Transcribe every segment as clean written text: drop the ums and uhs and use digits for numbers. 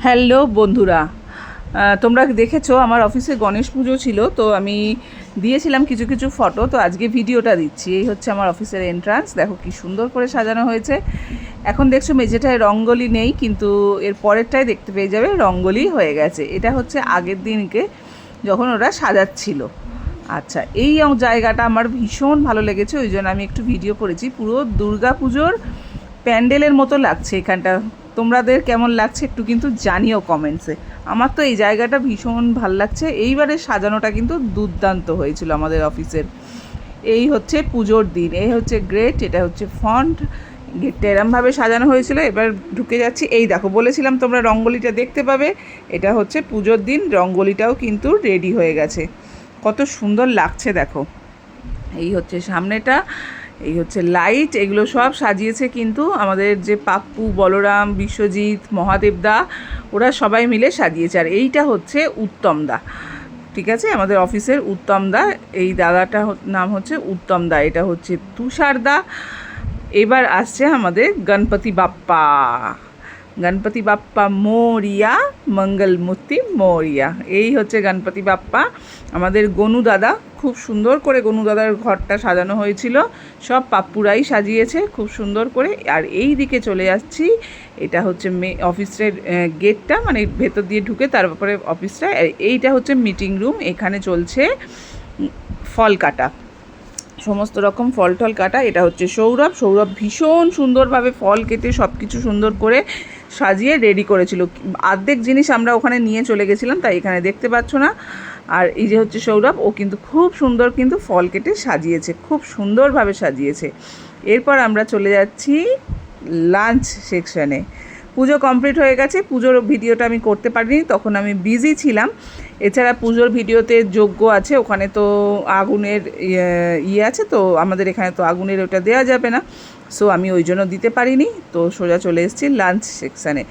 Hello বন্ধুরা, তোমরা দেখেছো আমার অফিসে গণেশ পুজো ছিল, তো আমি দিয়েছিলাম কিছু কিছু ফটো। তো আজকে ভিডিওটা দিচ্ছি। এই হচ্ছে আমার অফিসের এন্ট্রান্স, দেখো কি সুন্দর করে সাজানো হয়েছে। এখন দেখছো মেঝেটায় রঙ্গোলি নেই, কিন্তু এর পরেরটায় দেখতে পেয়ে যাবে রঙ্গোলি হয়ে গেছে। এটা হচ্ছে আগের দিনকে যখন ওরা সাজাচ্ছিল। আচ্ছা, এই জায়গাটা আমার ভীষণ ভালো লেগেছে, ওই জন্য আমি একটু ভিডিও করেছি। পুরো দুর্গা পুজোর প্যান্ডেলের মতো লাগছে এখানটা। তোমাদের কেমন লাগছে একটু কিন্তু জানিও কমেন্টসে। আমার তো এই জায়গাটা ভীষণ ভাল লাগছে। এইবারে সাজানোটা কিন্তু দুর্দান্ত হয়েছিল আমাদের অফিসের। এই হচ্ছে পুজোর দিন, এই হচ্ছে গ্রেট, এটা হচ্ছে ফন্ট। গেটটা এরমভাবে সাজানো হয়েছিল। এবার ঢুকে যাচ্ছি। এই দেখো, বলেছিলাম তোমরা রঙ্গোলিটা দেখতে পাবে। এটা হচ্ছে পুজোর দিন, রঙ্গোলিটাও কিন্তু রেডি হয়ে গেছে। কত সুন্দর লাগছে দেখো। এই হচ্ছে সামনেটা, এই হচ্ছে লাইট, এগুলো সব সাজিয়েছে কিন্তু আমাদের যে পাপ্পু, বলরাম, বিশ্বজিৎ, মহাদেবদা, ওরা সবাই মিলে সাজিয়েছে। আর এইটা হচ্ছে উত্তমদা, ঠিক আছে, আমাদের অফিসের উত্তমদা। এই দাদাটা নাম হচ্ছে উত্তমদা, এটা হচ্ছে তুষারদা। এবার আসছে আমাদের গণপতি বাপ্পা। Ganapati Bappa Moria, মঙ্গলমূর্তি Moria. এই হচ্ছে গণপতি বাপ্পা। আমাদের গনু দাদা, খুব সুন্দর করে গনু দাদার ঘরটা সাজানো হয়েছিল। সব পাপ্পুরাই সাজিয়েছে খুব সুন্দর করে। আর এই দিকে চলে যাচ্ছি, এটা হচ্ছে অফিসের গেটটা, মানে ভেতর দিয়ে ঢুকে তারপরে অফিসটা। এইটা হচ্ছে মিটিং রুম, এখানে চলছে ফল কাটা, সমস্ত রকম ফল টল কাটা। এটা হচ্ছে সৌরভ। সৌরভ ভীষণ সুন্দরভাবে ফল কেটে সব কিছু সুন্দর করে সাজিয়ে রেডি করেছিল। অর্ধেক জিনিস আমরা ওখানে নিয়ে চলে গেছিলাম, তাই এখানে দেখতে পাচ্ছ না। আর এই যে হচ্ছে সৌরভ, ও কিন্তু খুব সুন্দর কিন্তু ফল কেটে সাজিয়েছে, খুব সুন্দরভাবে সাজিয়েছে। এরপর আমরা চলে যাচ্ছি লাঞ্চ সেকশানে। পুজো কমপ্লিট হয়ে গেছে। পুজোর ভিডিওটা আমি করতে পারিনি, তখন আমি বিজি ছিলাম। এছাড়া পুজোর ভিডিওতে যজ্ঞ আছে, ওখানে তো আগুনের ইয়ে আছে, তো আমাদের এখানে তো আগুনের ওটা দেওয়া যাবে না, সো আমি ওই জন্য দিতে পারিনি। তো সোজা চলে এসেছি লাঞ্চ সেকশানে।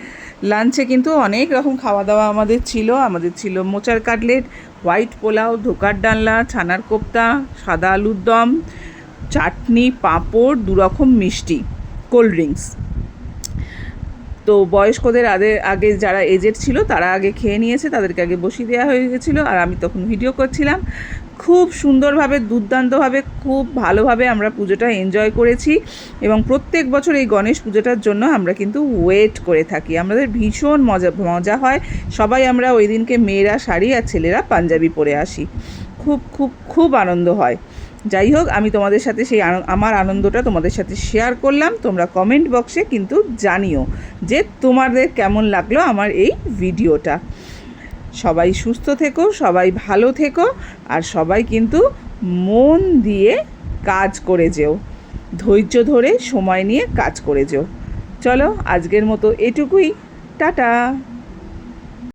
লাঞ্চে কিন্তু অনেক রকম খাওয়া দাওয়া আমাদের ছিল মোচার কাটলেট, হোয়াইট পোলাও, ধোকার ডালনা, ছানার কোপ্তা, সাদা আলুর দম, চাটনি, পাঁপড়, দুরকম মিষ্টি, কোল্ড ড্রিঙ্কস। তো বয়স্কদের আগে যারা এজেড ছিল তারা আগে খেয়ে নিয়েছে, তাদেরকে আগে বসিয়ে দেওয়া হয়ে গেছিলো। আর আমি তখন ভিডিও করছিলাম। খুব সুন্দরভাবে, দুর্দান্তভাবে, খুব ভালোভাবে আমরা পুজোটা এনজয় করেছি। এবং প্রত্যেক বছর এই গণেশ পুজোটার জন্য আমরা কিন্তু ওয়েট করে থাকি। আমাদের ভীষণ মজা হয়। সবাই আমরা ওই দিনকে মেয়েরা শাড়ি আর ছেলেরা পাঞ্জাবি পরে আসি। খুব খুব খুব আনন্দ হয়। যাই হোক, আমি তোমাদের সাথে সেই আমার আনন্দটা তোমাদের সাথে শেয়ার করলাম। তোমরা কমেন্ট বক্সে কিন্তু জানিও যে তোমাদের কেমন লাগলো আমার এই ভিডিওটা। সবাই সুস্থ থেকো, সবাই ভালো থেকো, আর সবাই কিন্তু মন দিয়ে কাজ করে যেও, ধৈর্য ধরে সময় নিয়ে কাজ করে যেও। চলো, আজকের মতো এটুকুই। টাটা।